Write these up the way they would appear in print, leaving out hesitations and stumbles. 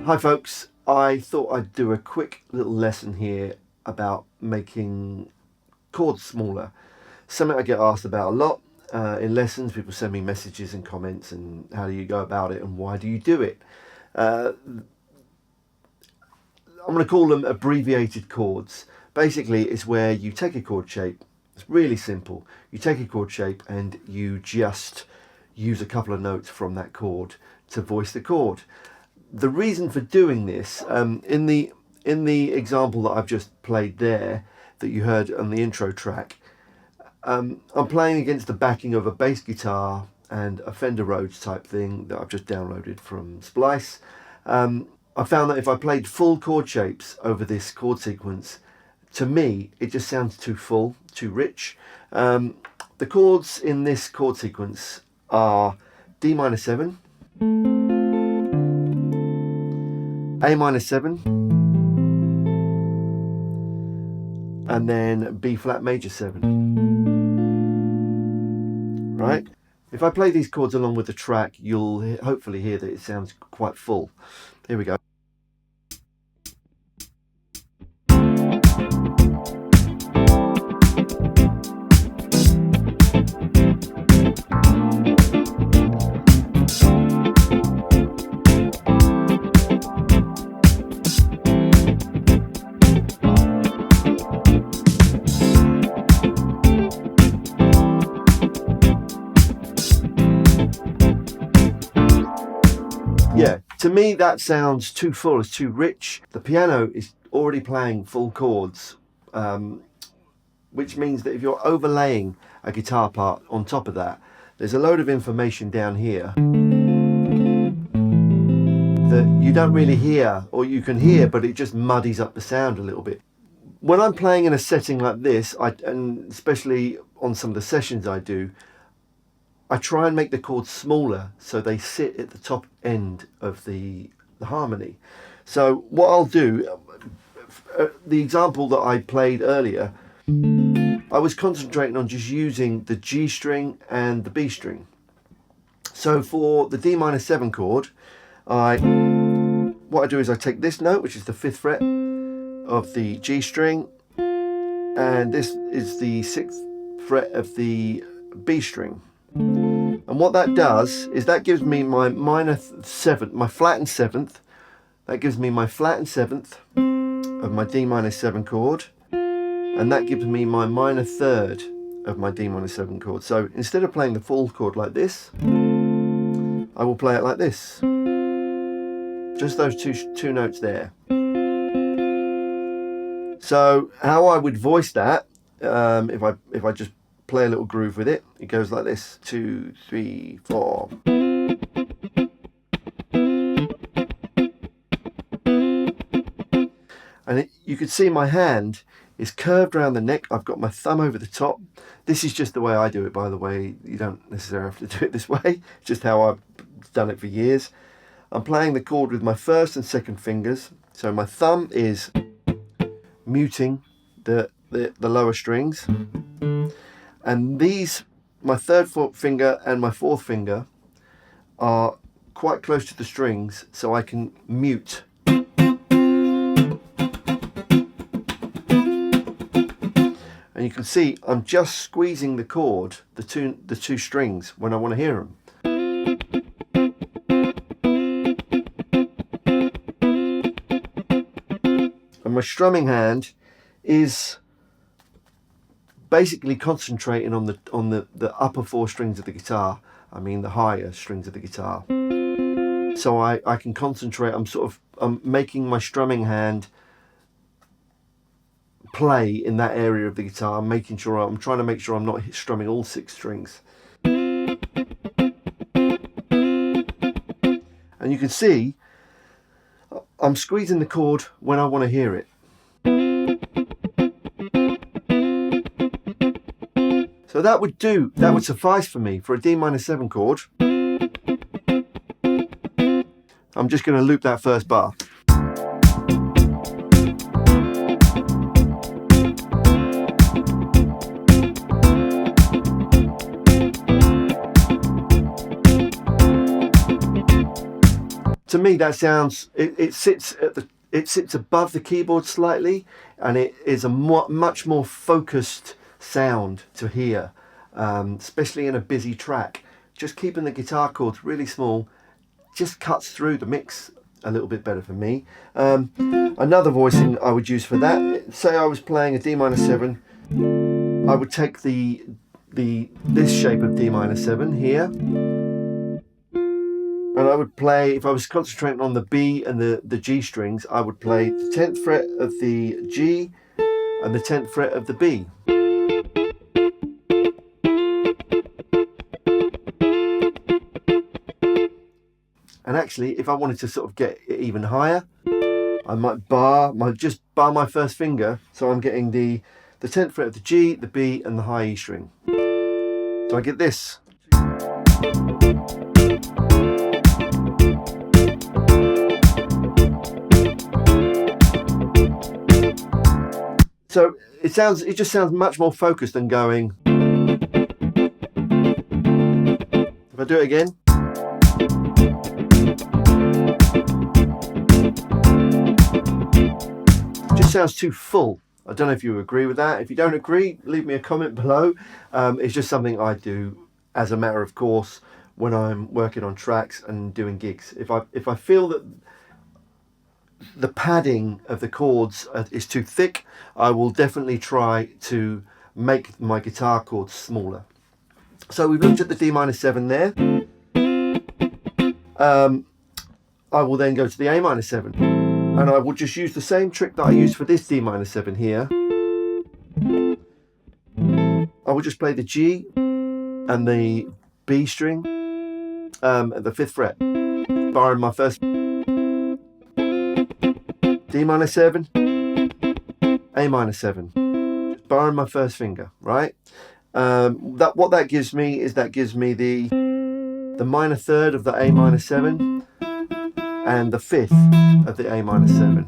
Hi folks, I thought I'd do a quick little lesson here about making chords smaller. Something I get asked about a lot in lessons. People send me messages and comments and how do you go about it and why do you do it. I'm going to call them abbreviated chords. Basically it's where you take a chord shape. It's really simple. You take a chord shape and you just use a couple of notes from that chord to voice the chord. The reason for doing this, in the example that I've just played there, that you heard on the intro track, I'm playing against the backing of a bass guitar and a Fender Rhodes type thing that I've just downloaded from Splice. I found that if I played full chord shapes over this chord sequence, to me it just sounds too full, too rich. The chords in this chord sequence are D minor 7, A minor 7, and then B flat major 7. Right? If I play these chords along with the track, you'll hopefully hear that it sounds quite full. Here we go. Yeah, to me that sounds too full, it's too rich. The piano is already playing full chords, which means that if you're overlaying a guitar part on top of that, there's a load of information down here that you don't really hear, or you can hear, but it just muddies up the sound a little bit. When I'm playing in a setting like this, and especially on some of the sessions I do, I try and make the chords smaller so they sit at the top end of the harmony. So what I'll do, the example that I played earlier, I was concentrating on just using the G string and the B string. So for the D minor 7 chord, what I do is I take this note, which is the 5th fret of the G string, and this is the 6th fret of the B string. And what that does is that gives me my minor 7th, my flattened 7th. That gives me my flattened 7th of my D minor 7 chord, and that gives me my minor 3rd of my D minor 7 chord. So instead of playing the full chord like this, I will play it like this. Just those two notes there. So how I would voice that, if I just play a little groove with it, it goes like this: 2, 3, 4. And you can see my hand is curved around the neck. I've got my thumb over the top. This is just the way I do it, by the way. You don't necessarily have to do it this way. It's just how I've done it for years. I'm playing the chord with my 1st and 2nd fingers. So my thumb is muting the lower strings. And these, my 3rd finger and my 4th finger, are quite close to the strings, so I can mute. And you can see I'm just squeezing the chord, the two strings, when I want to hear them. And my strumming hand is basically concentrating on the upper 4 strings of the guitar. I mean the higher strings of the guitar. So I can concentrate. I'm making my strumming hand play in that area of the guitar. I'm trying to make sure I'm not strumming all 6 strings. And you can see I'm squeezing the chord when I want to hear it. So that would suffice for me for a D minor 7 chord. I'm just going to loop that first bar. to me that sounds, it sits above the keyboard slightly, and it is a much more focused sound to hear, especially in a busy track. Just keeping the guitar chords really small just cuts through the mix a little bit better for me. Another voicing I would use for that, say I was playing a D minor 7, I would take this shape of D minor 7 here, and I would play, if I was concentrating on the B and the G strings, I would play the 10th fret of the G and the 10th fret of the B. And actually, if I wanted to sort of get it even higher, I might just bar my first finger, so I'm getting the 10th fret of the G, the B and the high E string. So I get this. So it just sounds much more focused than going. If I do it again. It just sounds too full. I don't know if you agree with that. If you don't agree, leave me a comment below. It's just something I do as a matter of course when I'm working on tracks and doing gigs. If I feel that the padding of the chords is too thick, I will definitely try to make my guitar chords smaller. So we've looked at the D minor 7 there. I will then go to the A minor 7, and I will just use the same trick that I used for this D minor 7 here. I will just play the G and the B string at the 5th fret, barring my first. D minor 7, A minor 7, just barring my first finger, right? What that gives me is the minor third of the A minor 7 and the 5th of the A minor 7.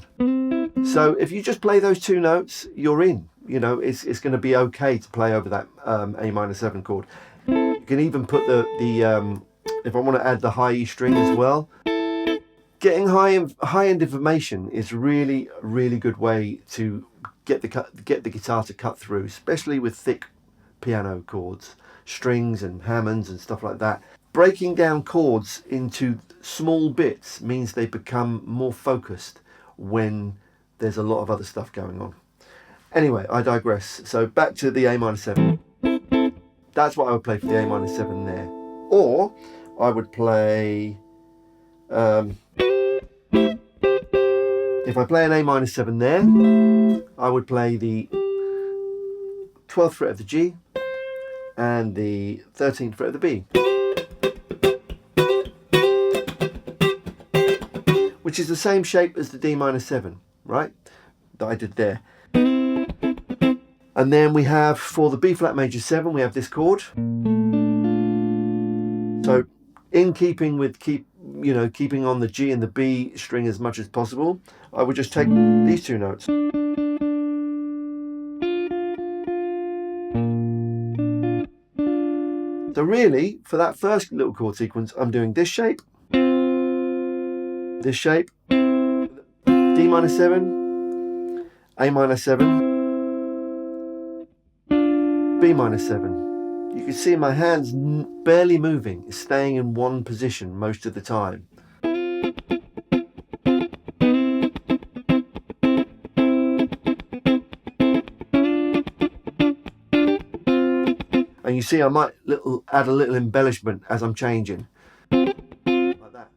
So if you just play those two notes, you're in. You know, it's going to be okay to play over that A minor 7 chord. You can even put if I want to add the high E string as well. Getting high-end information is really a really good way to get the guitar to cut through, especially with thick piano chords, strings and Hammonds and stuff like that. Breaking down chords into small bits means they become more focused when there's a lot of other stuff going on. Anyway, I digress. So back to the A minor 7. That's what I would play for the A minor 7 there. Or I would play, if I play an A minor 7 there, I would play the 12th fret of the G and the 13th fret of the B, which is the same shape as the D minor 7, right, that I did there. And then we have, for the B flat major 7, we have this chord. So in keeping with keeping on the G and the B string as much as possible, I would just take these two notes. So really, for that first little chord sequence, I'm doing this shape, D minor 7, A minor 7, B minor 7. You can see my hands barely moving, it's staying in one position most of the time. And you see I might add a little embellishment as I'm changing. Like that.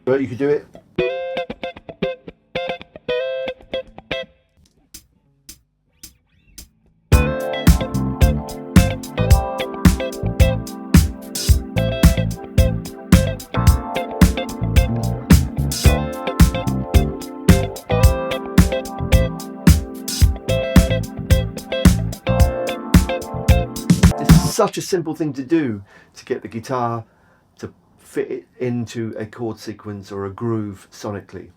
But you could do it. Such a simple thing to do to get the guitar to fit it into a chord sequence or a groove sonically.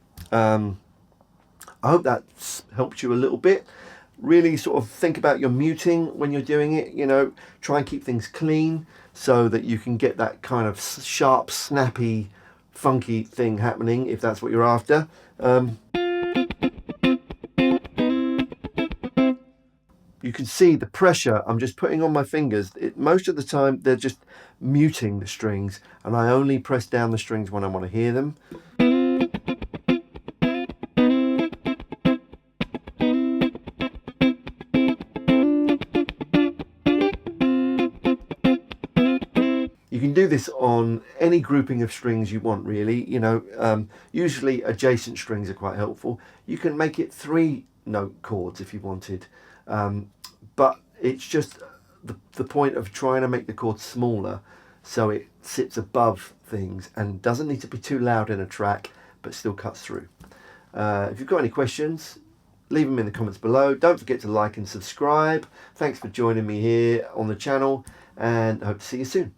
I hope that's helped you a little bit. Really sort of think about your muting when you're doing it, you know, try and keep things clean so that you can get that kind of sharp, snappy, funky thing happening if that's what you're after. You can see the pressure I'm just putting on my fingers. Most of the time they're just muting the strings, and I only press down the strings when I want to hear them. You can do this on any grouping of strings you want, really. You know, usually adjacent strings are quite helpful. You can make it 3-note chords if you wanted, but it's just the point of trying to make the chord smaller so it sits above things and doesn't need to be too loud in a track but still cuts through. If you've got any questions, leave them in the comments below. Don't forget to like and subscribe. Thanks for joining me here on the channel, and I hope to see you soon.